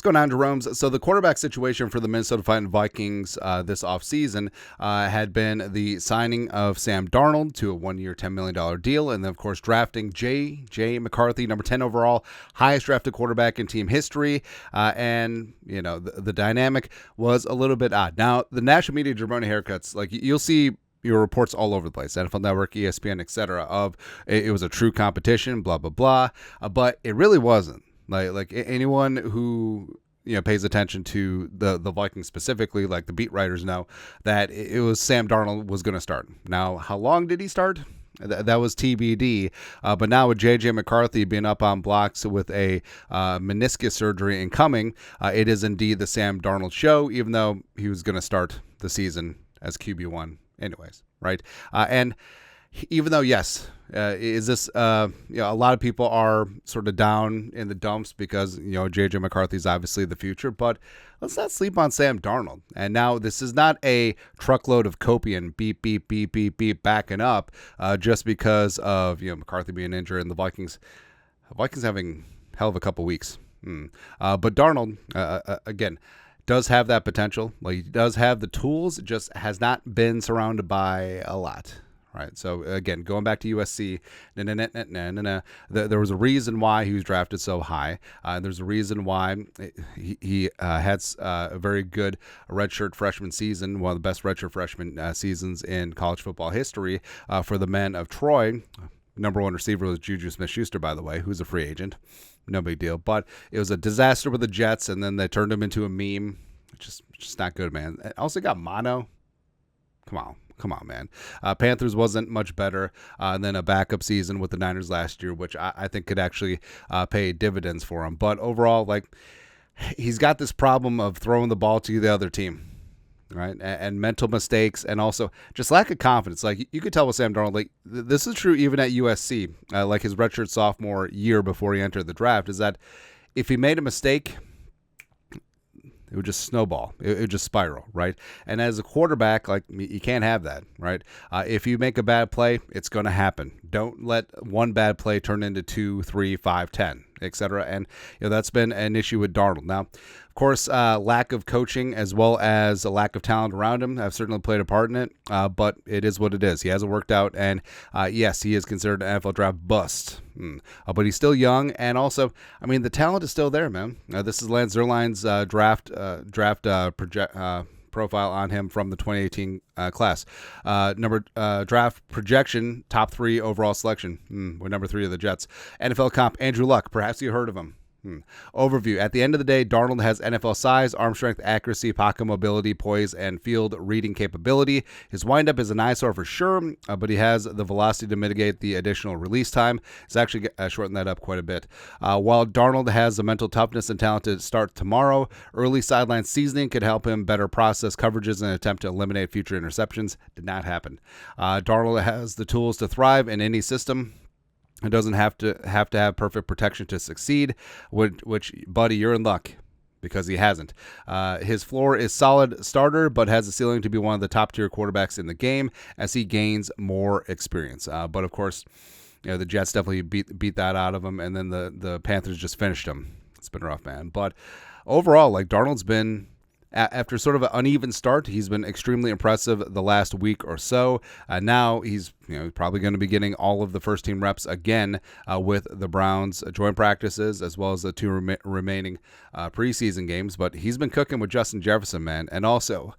going on, Jerome's? So the quarterback situation for the Minnesota Vikings this offseason had been the signing of Sam Darnold to a 1-year, $10 million deal, and then, of course, drafting JJ McCarthy, number 10 overall, highest drafted quarterback in team history. And, the dynamic was a little bit odd. Now, the national media jabroni haircuts, like you'll see your reports all over the place, NFL Network, ESPN, etc., of it was a true competition, blah, blah, blah. But it really wasn't. Like anyone who pays attention to the Vikings specifically, like the beat writers know that it was Sam Darnold was going to start. Now, how long did he start? That was TBD. But now with JJ McCarthy being up on blocks with a meniscus surgery incoming, it is indeed the Sam Darnold show, even though he was going to start the season as QB1 anyways, right? And even though, yes, is this, a lot of people are sort of down in the dumps because, JJ McCarthy is obviously the future, but let's not sleep on Sam Darnold. And now this is not a truckload of copium, beep, beep, beep, beep, beep, backing up just because of, McCarthy being injured and the Vikings having hell of a couple weeks. But Darnold, again, does have that potential. Like, he does have the tools, just has not been surrounded by a lot. Right. So, again, going back to USC, there was a reason why he was drafted so high. There's a reason why he had a very good redshirt freshman season, one of the best redshirt freshman seasons in college football history for the men of Troy. Number one receiver was Juju Smith-Schuster, by the way, who's a free agent. No big deal. But it was a disaster with the Jets, and then they turned him into a meme. Just not good, man. Also got mono. Come on, man. Panthers wasn't much better than a backup season with the Niners last year, which I think could actually pay dividends for him. But overall, he's got this problem of throwing the ball to the other team, right? And mental mistakes, and also just lack of confidence. Like, you could tell with Sam Darnold, this is true even at USC, like his redshirt sophomore year before he entered the draft, is that if he made a mistake, it would just snowball. It would just spiral, right? And as a quarterback, you can't have that, right? If you make a bad play, it's going to happen. Don't let one bad play turn into 2, 3, 5, 10, etc. And that's been an issue with Darnold. Now, of course, lack of coaching as well as a lack of talent around him have certainly played a part in it, but it is what it is. He hasn't worked out, and yes, he is considered an NFL draft bust. But he's still young, and also, the talent is still there, man. This is Lance Zierlein's draft profile on him from the 2018 class. Draft projection, top 3 overall selection. We're number 3 of the Jets. NFL comp, Andrew Luck. Perhaps you heard of him. Overview. At the end of the day, Darnold has NFL size, arm strength, accuracy, pocket mobility, poise, and field reading capability. His windup is an eyesore for sure, but he has the velocity to mitigate the additional release time. He's actually shortened that up quite a bit. While Darnold has the mental toughness and talent to start tomorrow, early sideline seasoning could help him better process coverages in an attempt to eliminate future interceptions. Did not happen. Darnold has the tools to thrive in any system. It doesn't have to have perfect protection to succeed, which, buddy, you're in luck because he hasn't. His floor is solid starter, but has a ceiling to be one of the top-tier quarterbacks in the game as he gains more experience. But, of course, the Jets definitely beat that out of him, and then the Panthers just finished him. It's been rough, man. But overall, Darnold's been, after sort of an uneven start, he's been extremely impressive the last week or so. Now he's probably going to be getting all of the first-team reps again with the Browns' joint practices as well as the 2 remaining preseason games. But he's been cooking with Justin Jefferson, man. And also,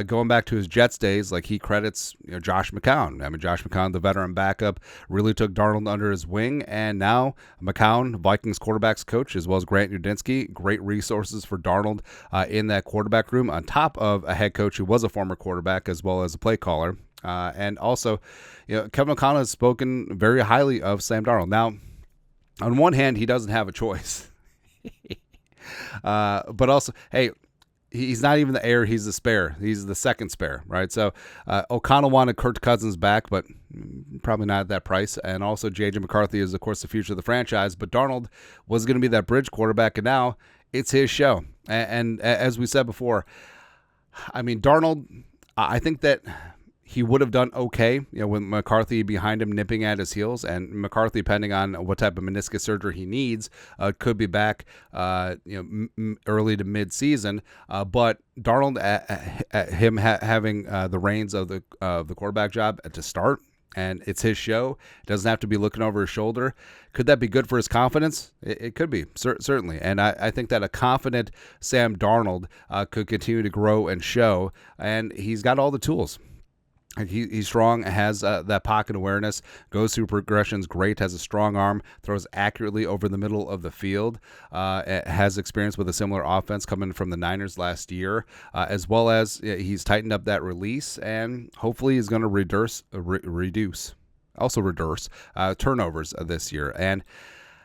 going back to his Jets days, he credits Josh McCown. Josh McCown, the veteran backup, really took Darnold under his wing. And now McCown, Vikings quarterbacks coach, as well as Grant Udinski, great resources for Darnold in that quarterback room, on top of a head coach who was a former quarterback as well as a play caller. And also, Kevin O'Connell has spoken very highly of Sam Darnold. Now, on one hand, he doesn't have a choice. But also, hey, he's not even the heir, he's the spare. He's the second spare, right? So O'Connell wanted Kirk Cousins back, but probably not at that price. And also, JJ McCarthy is, of course, the future of the franchise. But Darnold was going to be that bridge quarterback, and now it's his show. And as we said before, Darnold, I think that he would have done okay, with McCarthy behind him nipping at his heels, and McCarthy, depending on what type of meniscus surgery he needs, could be back, early to mid-season. But Darnold, him having the reins of the quarterback job to start, and it's his show, doesn't have to be looking over his shoulder. Could that be good for his confidence? It could be, certainly. And I think that a confident Sam Darnold could continue to grow and show, and he's got all the tools. He's strong, has that pocket awareness, goes through progressions great, has a strong arm, throws accurately over the middle of the field, has experience with a similar offense coming from the Niners last year, as well as he's tightened up that release, and hopefully he's going to reduce turnovers this year. And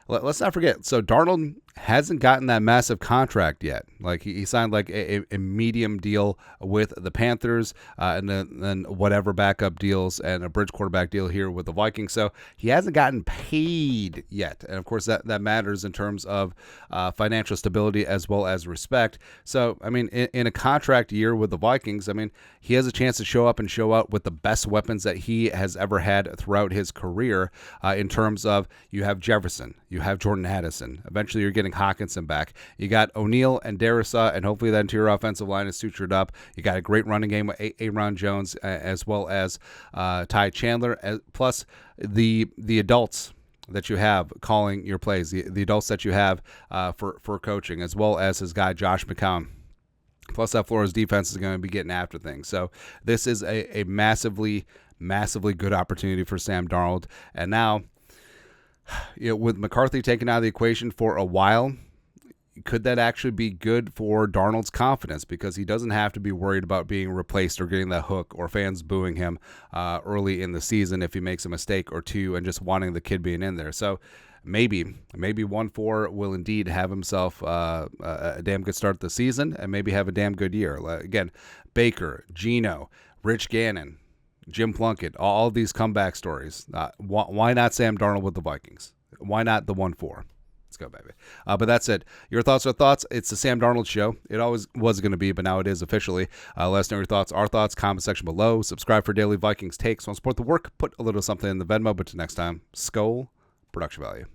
let's not forget, so Darnold hasn't gotten that massive contract yet. Like he signed like a medium deal with the Panthers, and then whatever backup deals and a bridge quarterback deal here with the Vikings. So he hasn't gotten paid yet, and of course that matters in terms of financial stability as well as respect. So I mean, in a contract year with the Vikings, I mean, he has a chance to show up and show out with the best weapons that he has ever had throughout his career. In terms of, you have Jefferson, you have Jordan Addison. Eventually, you're getting Hawkinson back. You got O'Neal and Darrisaw, and hopefully that interior offensive line is sutured up. You got a great running game with Aaron Jones, as well as Ty Chandler, plus the adults that you have calling your plays, the adults that you have for coaching, as well as his guy Josh McCown. Plus that Flores defense is going to be getting after things. So this is a massively good opportunity for Sam Darnold. And now, with McCarthy taken out of the equation for a while, could that actually be good for Darnold's confidence? Because he doesn't have to be worried about being replaced or getting that hook or fans booing him early in the season if he makes a mistake or two, and just wanting the kid being in there. So maybe 1-4 will indeed have himself a damn good start to the season, and maybe have a damn good year. Again, Baker, Geno, Rich Gannon, Jim Plunkett, all these comeback stories. Why not Sam Darnold with the Vikings? Why not the 1-4? Let's go, baby. But that's it. Your thoughts are thoughts. It's the Sam Darnold Show. It always was going to be, but now it is officially. Let us know your thoughts, our thoughts, comment section below. Subscribe for daily Vikings takes. Want to support the work? Put a little something in the Venmo. But till next time, Skol, production value.